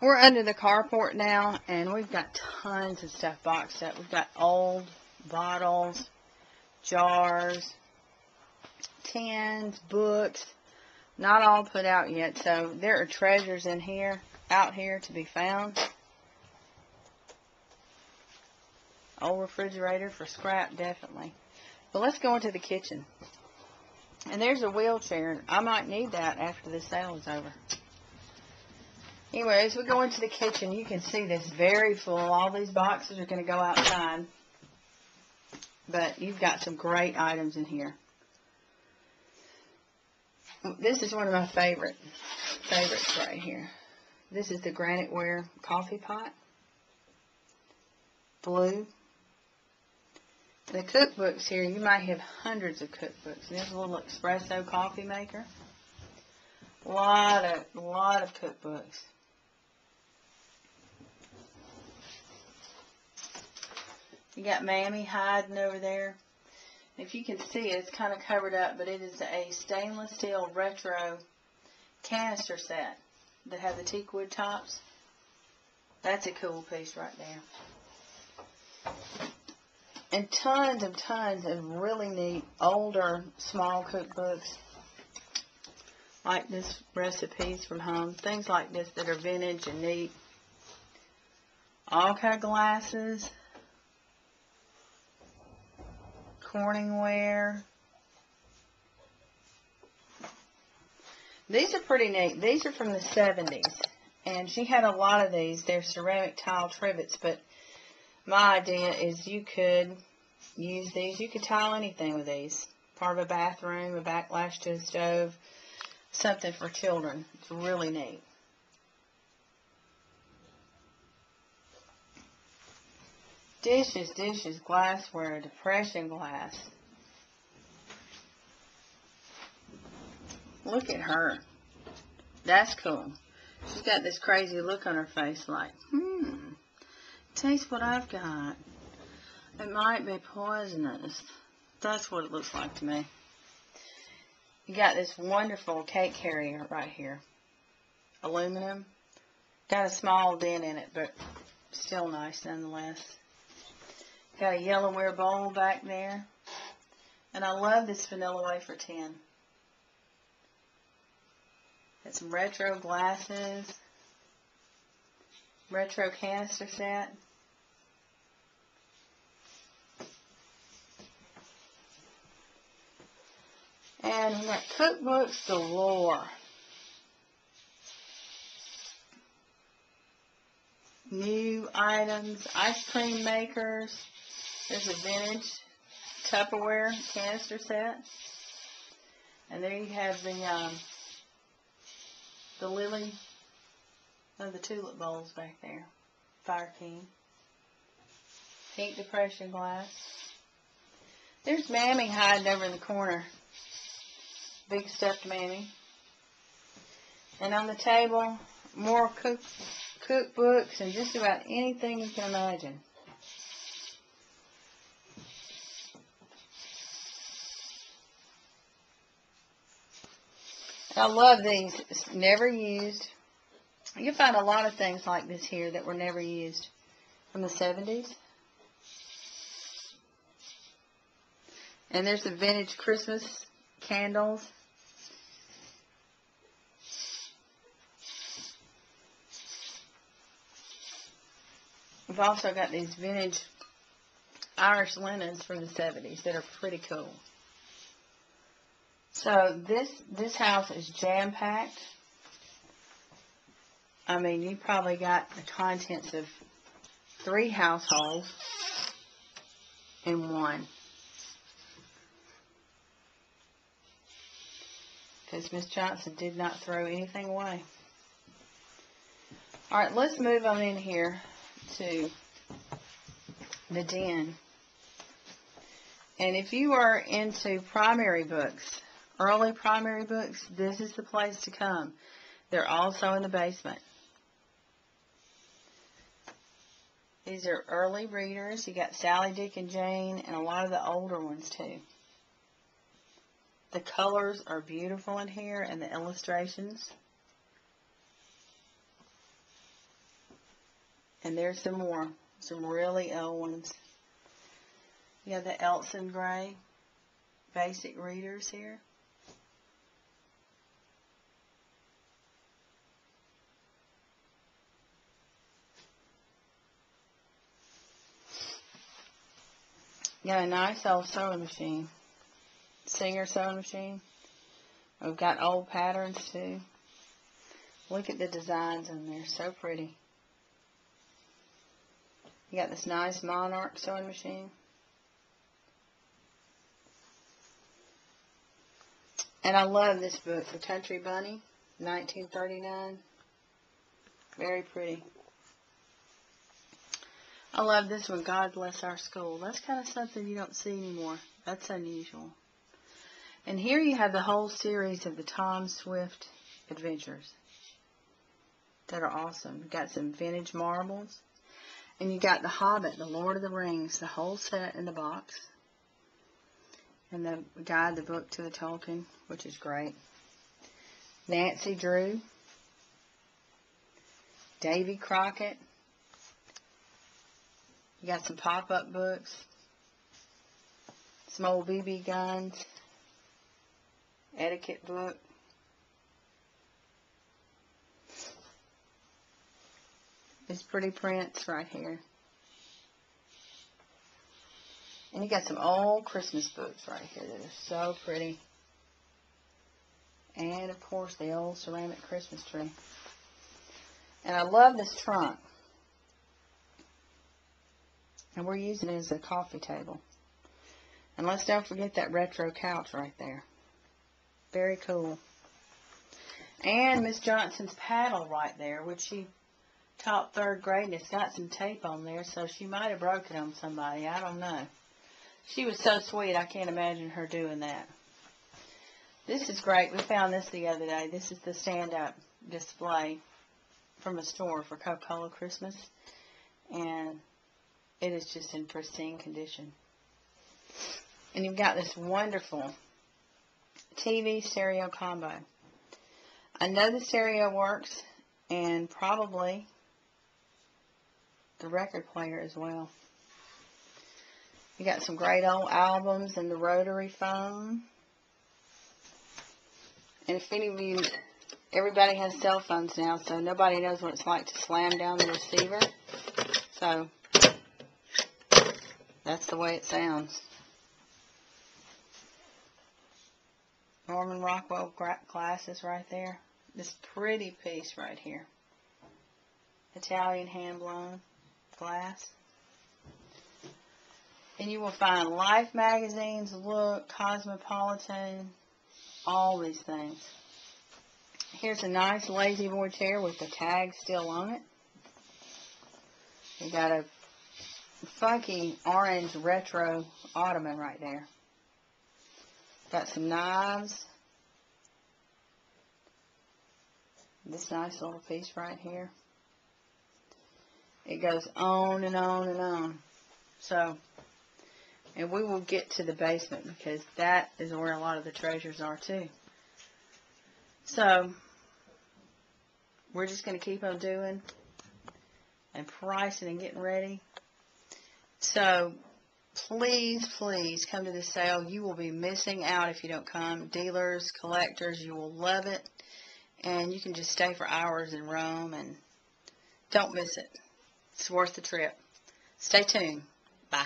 We're under the carport now, and we've got tons of stuff boxed up. We've got old bottles, jars, tins, books, not all put out yet. So there are treasures in here, out here to be found. Old refrigerator for scrap, definitely. But let's go into the kitchen. And there's a wheelchair. I might need that after the sale is over. Anyway, as we go into the kitchen, you can see this very full. All these boxes are going to go outside. But you've got some great items in here. This is one of my favorites right here. This is the granite ware coffee pot. Blue. The cookbooks here, you might have hundreds of cookbooks. There's a little espresso coffee maker. A lot of cookbooks. You got Mammy hiding over there. If you can see it, it's kind of covered up, but it is a stainless steel retro canister set that has the teak wood tops. That's a cool piece right there. And tons of really neat older small cookbooks like this, recipes from home, things like this that are vintage and neat. All kind of glasses, Corningware. These are pretty neat. These are from the 70s, and she had a lot of these. They're ceramic tile trivets, but my idea is you could use these. You could tile anything with these. Part of a bathroom, a backlash to a stove, something for children. It's really neat. Dishes, glassware, depression glass. Look at her. That's cool. She's got this crazy look on her face like, taste what I've got. It might be poisonous. That's what it looks like to me. You got this wonderful cake carrier right here. Aluminum. Got a small dent in it, but still nice nonetheless. Got a yellowware bowl back there. And I love this vanilla wafer tin. Got some retro glasses. Retro canister set. And we got cookbooks galore. New items, ice cream makers. There's a vintage Tupperware canister set. And there you have the lily, the tulip bowls back there. Fire King. Pink depression glass. There's Mammy hiding over in the corner. Big stuffed Mammy. And on the table, more cookbooks and just about anything you can imagine. I love these. It's never used. You'll find a lot of things like this here that were never used from the 70s. And there's the vintage Christmas candles. We've also got these vintage Irish linens from the 70s that are pretty cool. So this house is jam-packed. I mean, you probably got the contents of 3 households in one. Because Miss Johnson did not throw anything away. Alright, let's move on in here to the den. And if you are into primary books, early primary books, this is the place to come. They're also in the basement. These are early readers. You got Sally, Dick, and Jane, and a lot of the older ones too. The colors are beautiful in here, and the illustrations. And there's some more. Some really old ones. You have the Elson Gray basic readers here. You got a nice old sewing machine. Singer sewing machine. We've got old patterns too. Look at the designs in there. So pretty. You got this nice Monarch sewing machine. And I love this book, The Country Bunny, 1939. Very pretty. I love this one, God Bless Our School. That's kind of something you don't see anymore. That's unusual. And here you have the whole series of the Tom Swift adventures that are awesome. You got some vintage marbles. And you got The Hobbit, The Lord of the Rings, the whole set in the box. And the guide, the book to the Tolkien, which is great. Nancy Drew. Davy Crockett. You got some pop-up books. Some old BB guns. Etiquette book. These pretty prints right here. And you got some old Christmas books right here that are so pretty. And, of course, the old ceramic Christmas tree. And I love this trunk. And we're using it as a coffee table. And let's don't forget that retro couch right there. Very cool. And Miss Johnson's paddle right there, which she taught 3rd grade, and it's got some tape on there, so she might have broke it on somebody. I don't know. She was so sweet, I can't imagine her doing that. This is great. We found this the other day. This is the stand-up display from a store for Coca-Cola Christmas, and it is just in pristine condition. And you've got this wonderful TV stereo combo. I know the stereo works, and probably the record player as well. You got some great old albums and the rotary phone. And if any of you, everybody has cell phones now, so nobody knows what it's like to slam down the receiver. So that's the way it sounds. Norman Rockwell glasses right there. This pretty piece right here. Italian hand-blown glass. And you will find Life magazines, Look, Cosmopolitan, all these things. Here's a nice Lazy Boy chair with the tag still on it. You got a funky orange retro ottoman right there. Got some knives. This nice little piece right here. It goes on and on and on. So, and we will get to the basement because that is where a lot of the treasures are too. So, we're just going to keep on doing and pricing and getting ready. So, please, please come to this sale. You will be missing out if you don't come. Dealers, collectors, you will love it. And you can just stay for hours and roam, and don't miss it. It's worth the trip. Stay tuned. Bye.